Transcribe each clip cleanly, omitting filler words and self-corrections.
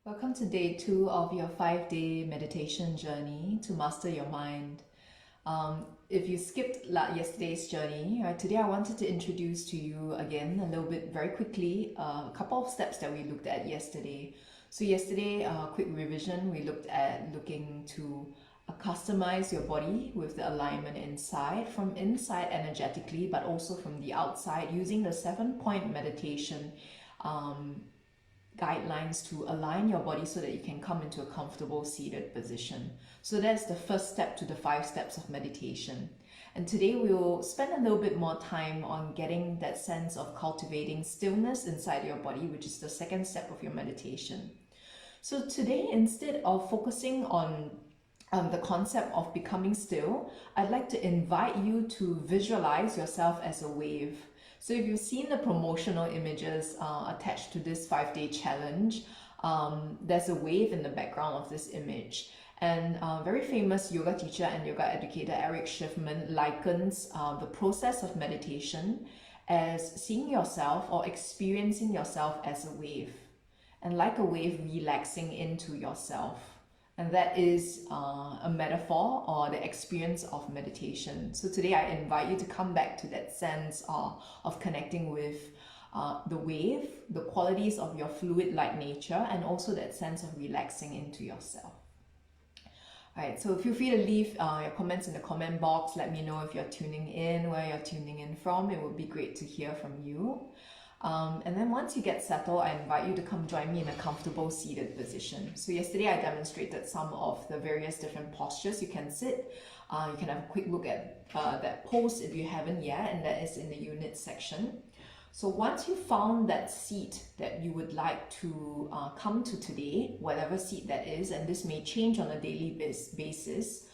Welcome to day 2 of your 5-day meditation journey to master your mind. If you skipped yesterday's journey, right, today I wanted to introduce to you again a little bit very quickly a couple of steps that we looked at yesterday. So yesterday, quick revision, we looked at looking to customize your body with the alignment inside, from inside energetically, but also from the outside using the 7-point meditation guidelines to align your body so that you can come into a comfortable seated position. So that's the first step to the 5 steps of meditation. And today we'll spend a little bit more time on getting that sense of cultivating stillness inside your body, which is the second step of your meditation. So today, instead of focusing on the concept of becoming still, I'd like to invite you to visualize yourself as a wave. So if you've seen the promotional images attached to this 5-day challenge, there's a wave in the background of this image. And very famous yoga teacher and yoga educator Eric Schiffman likens the process of meditation as seeing yourself or experiencing yourself as a wave. And like a wave, relaxing into yourself. And that is a metaphor or the experience of meditation. So today I invite you to come back to that sense of connecting with the wave, the qualities of your fluid-like nature, and also that sense of relaxing into yourself. Alright, so feel free to leave your comments in the comment box. Let me know if you're tuning in, where you're tuning in from. It would be great to hear from you. And then once you get settled, I invite you to come join me in a comfortable seated position. So yesterday I demonstrated some of the various different postures you can sit. You can have a quick look at that post if you haven't yet, and that is in the unit section. So once you found that seat that you would like to come to today, whatever seat that is, and this may change on a daily basis,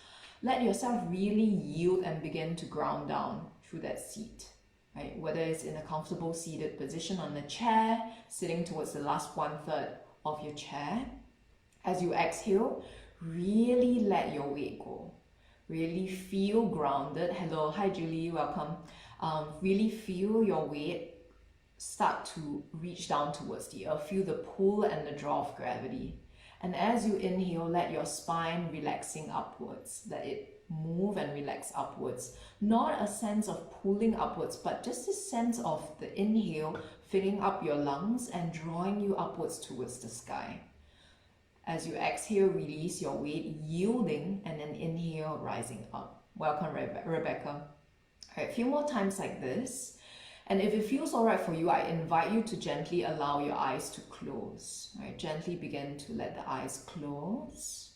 let yourself really yield and begin to ground down through that seat. Right? Whether it's in a comfortable seated position on the chair, sitting towards the last 1/3 of your chair. As you exhale, really let your weight go. Really feel grounded. Hello, hi Julie, welcome. Really feel your weight start to reach down towards the earth. Feel the pull and the draw of gravity. And as you inhale, let your spine relaxing upwards. Let it move and relax upwards. Not a sense of pulling upwards, but just a sense of the inhale filling up your lungs and drawing you upwards towards the sky. As you exhale, release your weight, yielding, and then inhale, rising up. Welcome, Rebecca. All right, a few more times like this. And if it feels all right for you, I invite you to gently allow your eyes to close. Right? Gently begin to let the eyes close.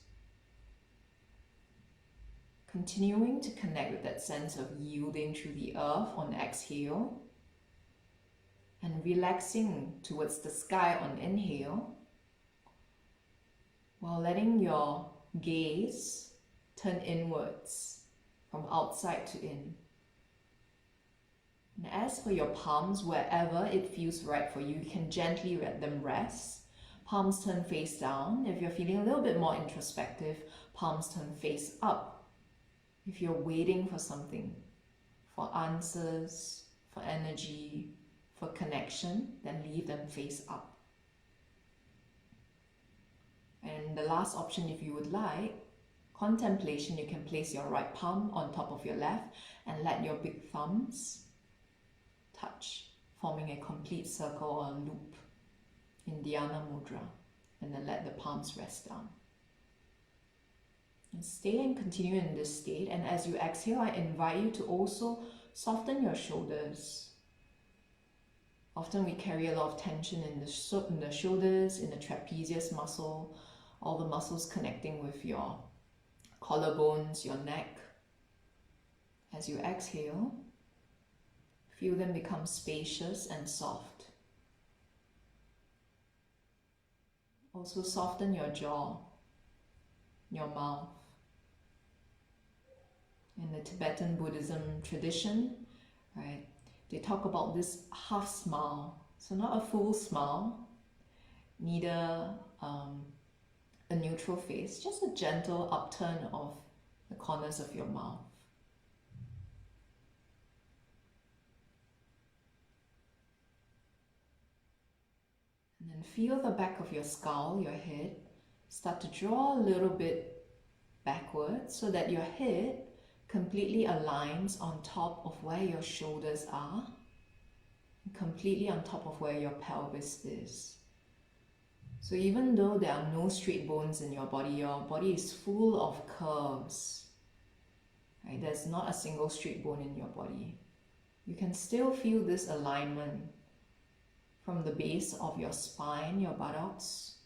Continuing to connect with that sense of yielding through the earth on exhale. And relaxing towards the sky on inhale. While letting your gaze turn inwards from outside to in. And as for your palms, wherever it feels right for you, you can gently let them rest. Palms turn face down. If you're feeling a little bit more introspective, palms turn face up. If you're waiting for something, for answers, for energy, for connection, then leave them face up. And the last option, if you would like, contemplation, you can place your right palm on top of your left and let your big thumbs touch, forming a complete circle or loop in Dhyana Mudra, and then let the palms rest down. And stay and continue in this state, and as you exhale, I invite you to also soften your shoulders. Often we carry a lot of tension in the shoulders, in the trapezius muscle, all the muscles connecting with your collarbones, your neck. As you exhale, feel them become spacious and soft. Also soften your jaw, your mouth. In the Tibetan Buddhism tradition, right, they talk about this half smile. So not a full smile, neither a neutral face, just a gentle upturn of the corners of your mouth. And then feel the back of your skull, your head, start to draw a little bit backwards so that your head completely aligns on top of where your shoulders are, completely on top of where your pelvis is. So even though there are no straight bones in your body is full of curves. Right? There's not a single straight bone in your body. You can still feel this alignment from the base of your spine, your buttocks,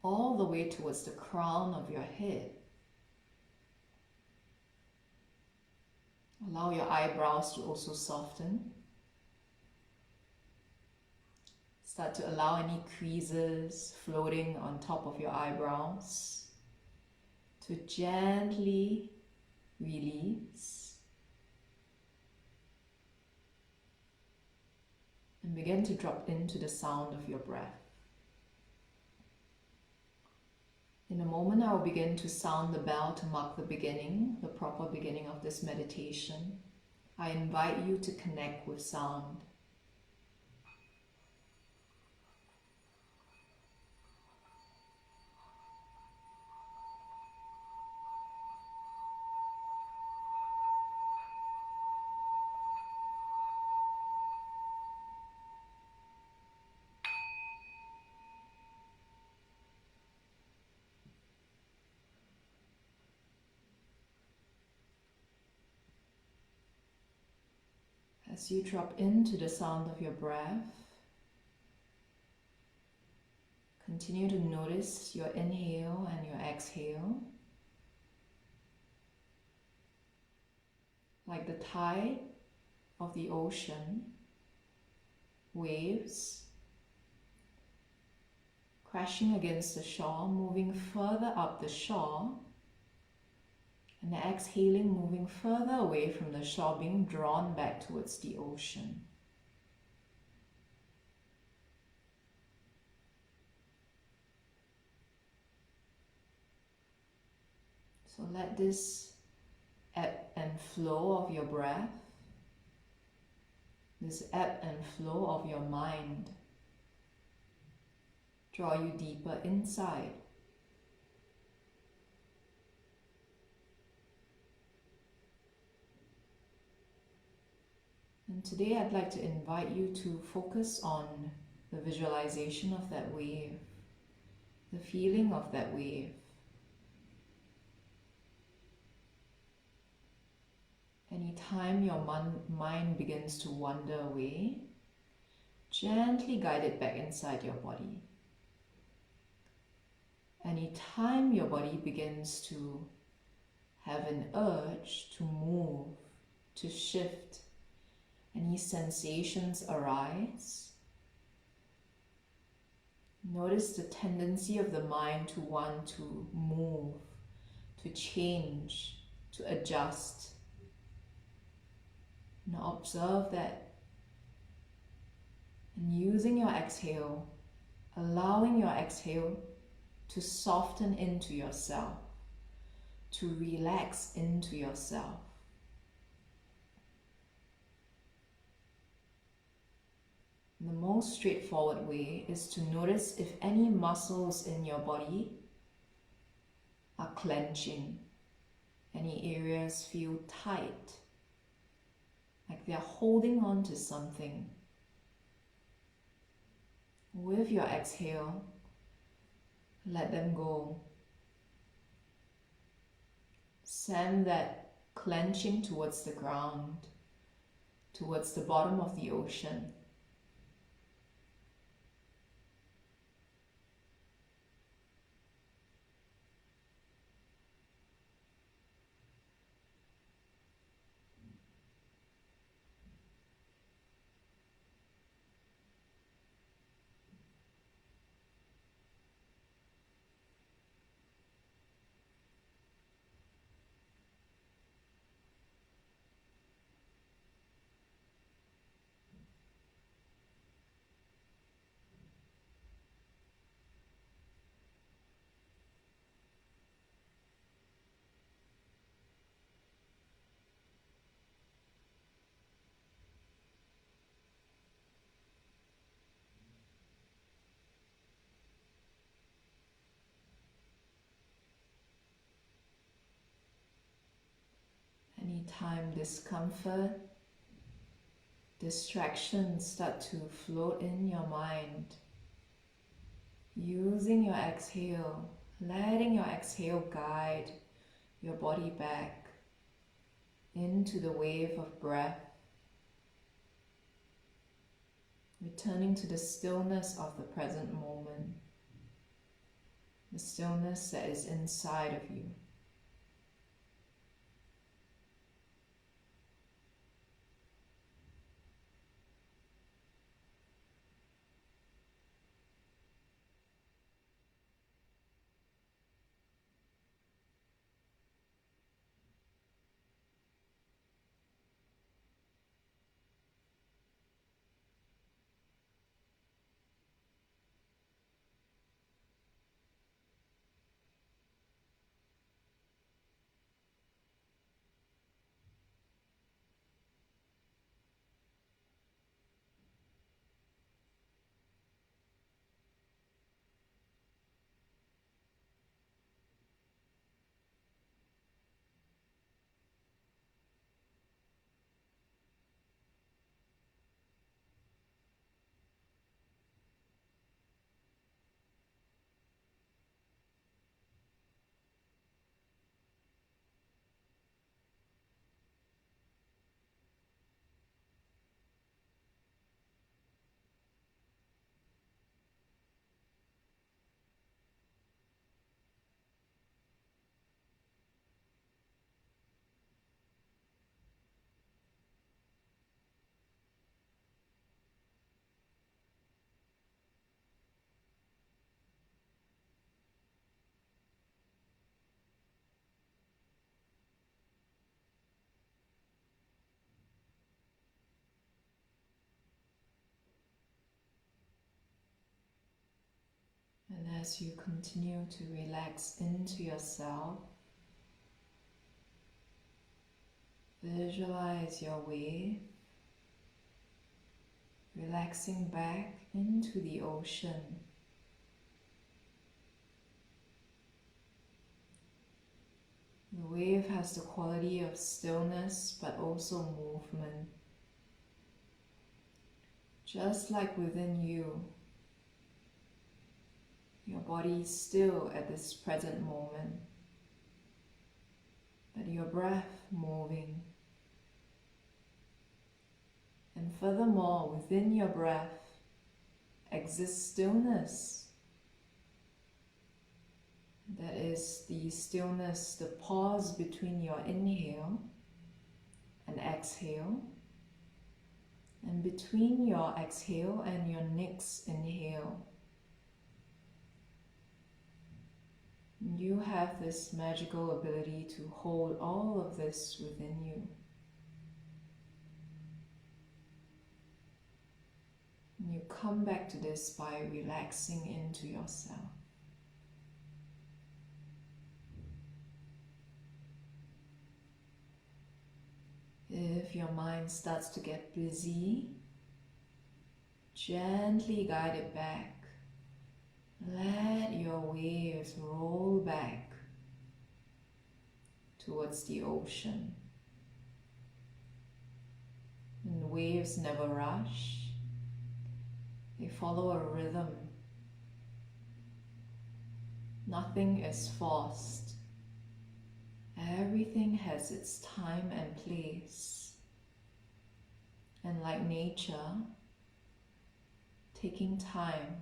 all the way towards the crown of your head. Allow your eyebrows to also soften. Start to allow any creases floating on top of your eyebrows to gently release. And begin to drop into the sound of your breath. In a moment, I will begin to sound the bell to mark the beginning, the proper beginning of this meditation. I invite you to connect with sound. As you drop into the sound of your breath, continue to notice your inhale and your exhale. Like the tide of the ocean, waves crashing against the shore, moving further up the shore, and exhaling, moving further away from the shore, being drawn back towards the ocean. So let this ebb and flow of your breath, this ebb and flow of your mind, draw you deeper inside. And today I'd like to invite you to focus on the visualization of that wave, the feeling of that wave. Anytime your mind begins to wander away, gently guide it back inside your body. Anytime your body begins to have an urge to move, to shift, any sensations arise, notice the tendency of the mind to want to move, to change, to adjust. Now observe that, and using your exhale, allowing your exhale to soften into yourself, to relax into yourself. The most straightforward way is to notice if any muscles in your body are clenching, any areas feel tight, like they're holding on to something. With your exhale, let them go. Send that clenching towards the ground, towards the bottom of the ocean. Anytime discomfort, distractions start to float in your mind, using your exhale, letting your exhale guide your body back into the wave of breath, returning to the stillness of the present moment, the stillness that is inside of you. And as you continue to relax into yourself, visualize your wave relaxing back into the ocean. The wave has the quality of stillness but also movement. Just like within you, your body is still at this present moment, but your breath moving. And furthermore, within your breath exists stillness. That is the stillness, the pause between your inhale and exhale, and between your exhale and your next inhale. You have this magical ability to hold all of this within you. And you come back to this by relaxing into yourself. If your mind starts to get busy, gently guide it back. Let your waves roll back towards the ocean. And waves never rush. They follow a rhythm. Nothing is forced. Everything has its time and place. And like nature, taking time,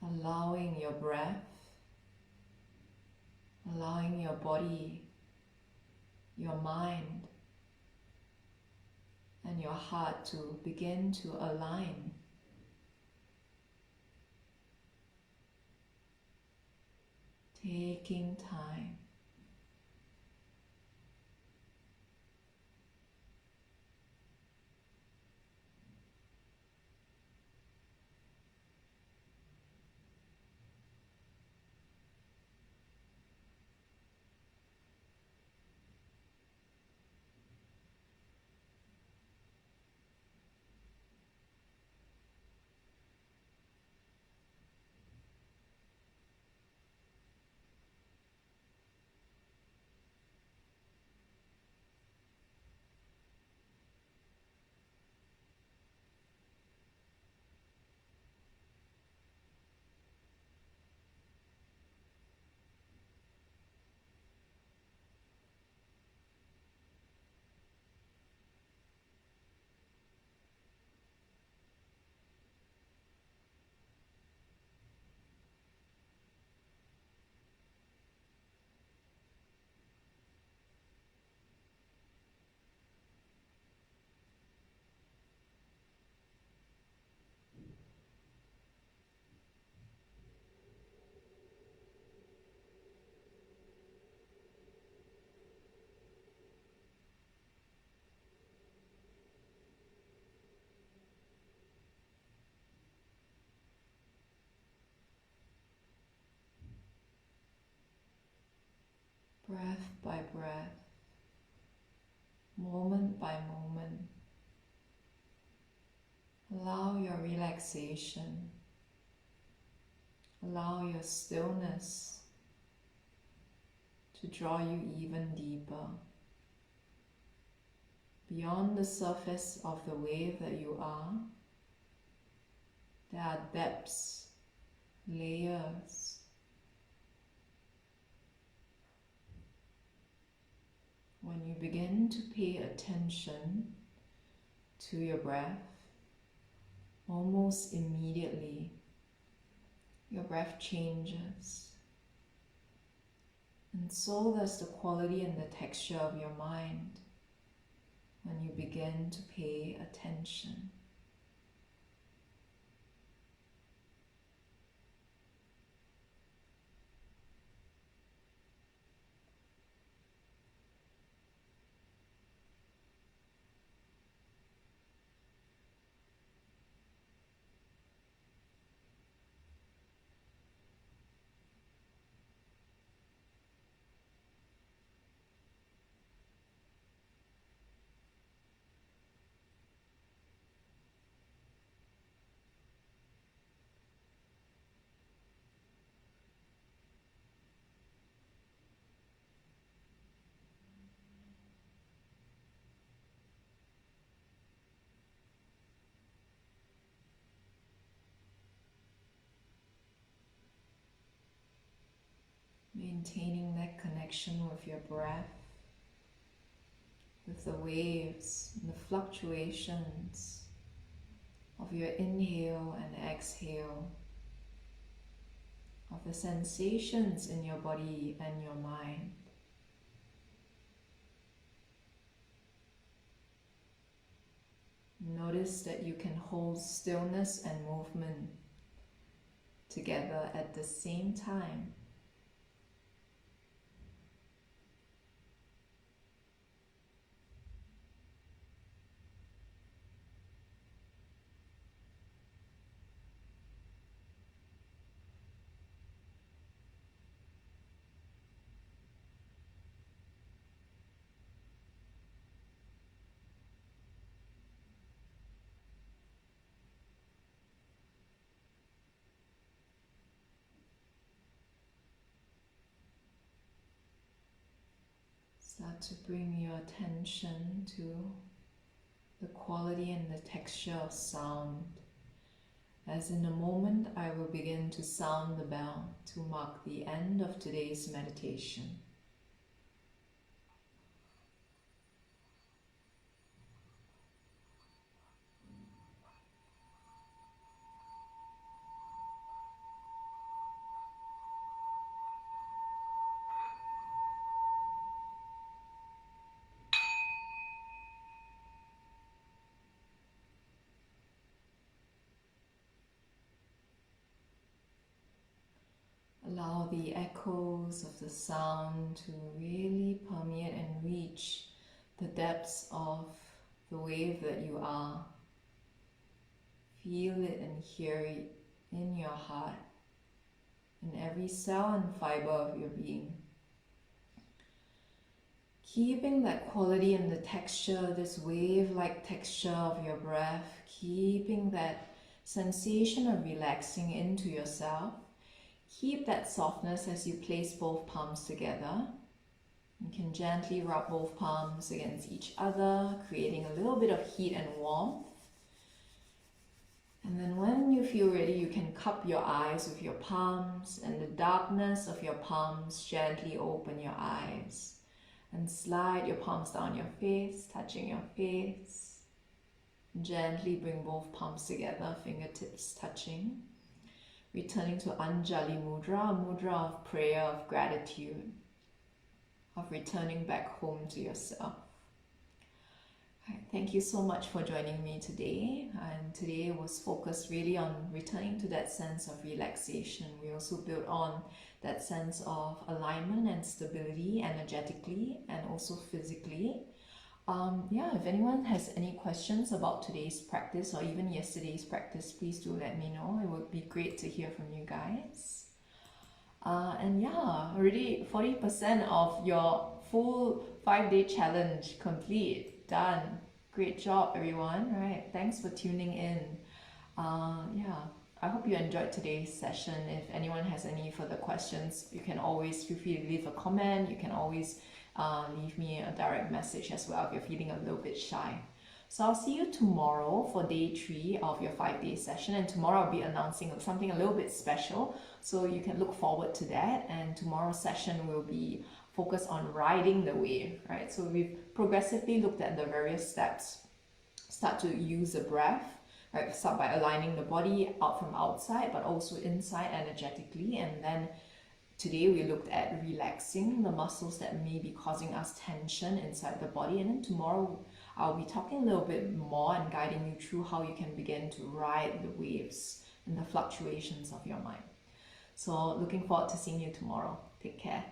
allowing your breath, allowing your body, your mind, and your heart to begin to align. Taking time. breath by breath, moment by moment. Allow your relaxation, allow your stillness to draw you even deeper, beyond the surface of the wave that you are. There are depths, layers. When you begin to pay attention to your breath, almost immediately, your breath changes. And so does the quality and the texture of your mind when you begin to pay attention. Maintaining that connection with your breath, with the waves and the fluctuations of your inhale and exhale, of the sensations in your body and your mind. Notice that you can hold stillness and movement together at the same time. Start to bring your attention to the quality and the texture of sound. As in a moment, I will begin to sound the bell to mark the end of today's meditation. Allow the echoes of the sound to really permeate and reach the depths of the wave that you are. Feel it and hear it in your heart, in every cell and fiber of your being. Keeping that quality and the texture, this wave-like texture of your breath, keeping that sensation of relaxing into yourself. Keep that softness as you place both palms together. You can gently rub both palms against each other, creating a little bit of heat and warmth. And then when you feel ready, you can cup your eyes with your palms, and the darkness of your palms, gently open your eyes. And slide your palms down your face, touching your face. Gently bring both palms together, fingertips touching. Returning to Anjali Mudra, a mudra of prayer, of gratitude, of returning back home to yourself. Right, thank you so much for joining me today. And today was focused really on returning to that sense of relaxation. We also built on that sense of alignment and stability energetically and also physically. If anyone has any questions about today's practice or even yesterday's practice, please do let me know. It would be great to hear from you guys. And yeah, already 40% of your full 5-day challenge complete. Done. Great job, everyone. Right. Thanks for tuning in. Yeah, I hope you enjoyed today's session. If anyone has any further questions, you can always feel free to leave a comment. You can always leave me a direct message as well if you're feeling a little bit shy. So I'll see you tomorrow for day 3 of your 5-day session, and tomorrow I'll be announcing something a little bit special, so you can look forward to that. And tomorrow's session will be focused on riding the wave, right? So we've progressively looked at the various steps. Start to use the breath, right? Start by aligning the body out from outside, but also inside energetically. And then today we looked at relaxing the muscles that may be causing us tension inside the body. And then tomorrow I'll be talking a little bit more and guiding you through how you can begin to ride the waves and the fluctuations of your mind. So looking forward to seeing you tomorrow. Take care.